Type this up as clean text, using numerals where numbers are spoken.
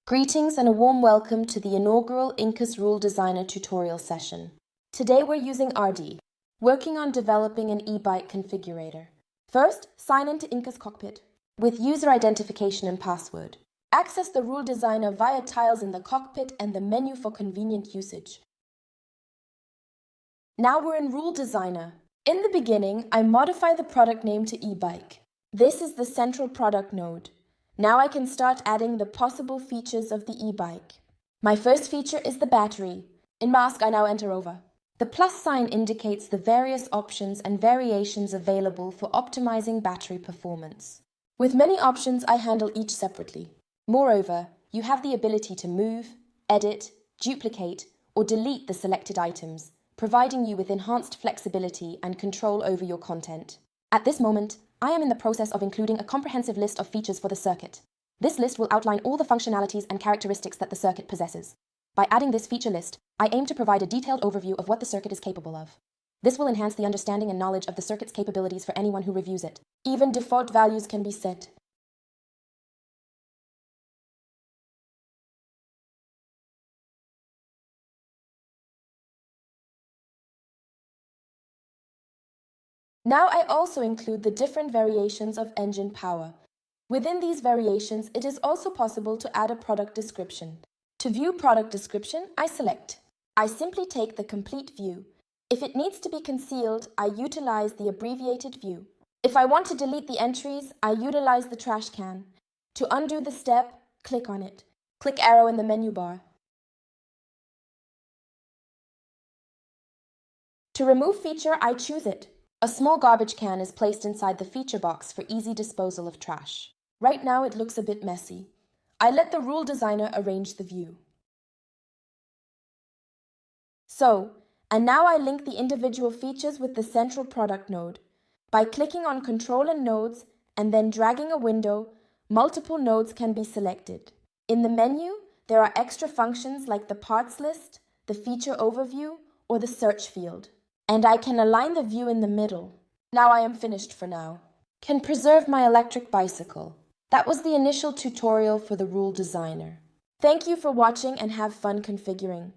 Greetings and a warm welcome to the inaugural INKAS RuleDesigner tutorial session. Today we're using RD, working on developing an e-bike configurator. First, sign into INKAS Cockpit with user identification and password. Access the RuleDesigner via tiles in the cockpit and the menu for convenient usage. Now we're in RuleDesigner. In the beginning, I modify the product name to e-bike. This is the central product node. Now I can start adding the possible features of the e-bike. My first feature is the battery. In mask, I now enter over. The plus sign indicates the various options and variations available for optimizing battery performance. With many options, I handle each separately. Moreover, you have the ability to move, edit, duplicate, or delete the selected items, providing you with enhanced flexibility and control over your content. At this moment, I am in the process of including a comprehensive list of features for the circuit. This list will outline all the functionalities and characteristics that the circuit possesses. By adding this feature list, I aim to provide a detailed overview of what the circuit is capable of. This will enhance the understanding and knowledge of the circuit's capabilities for anyone who reviews it. Even default values can be set. Now I also include the different variations of engine power. Within these variations, it is also possible to add a product description. To view product description, I select. I simply take the complete view. If it needs to be concealed, I utilize the abbreviated view. If I want to delete the entries, I utilize the trash can. To undo the step, click on it. Click arrow in the menu bar. To remove feature, I choose it. A small garbage can is placed inside the feature box for easy disposal of trash. Right now it looks a bit messy. I let the RuleDesigner arrange the view. And now I link the individual features with the central product node. By clicking on Control and Nodes and then dragging a window, multiple nodes can be selected. In the menu, there are extra functions like the parts list, the feature overview, or the search field. And I can align the view in the middle. Now I am finished for now. Can preserve my electric bicycle. That was the initial tutorial for the RuleDesigner. Thank you for watching and have fun configuring.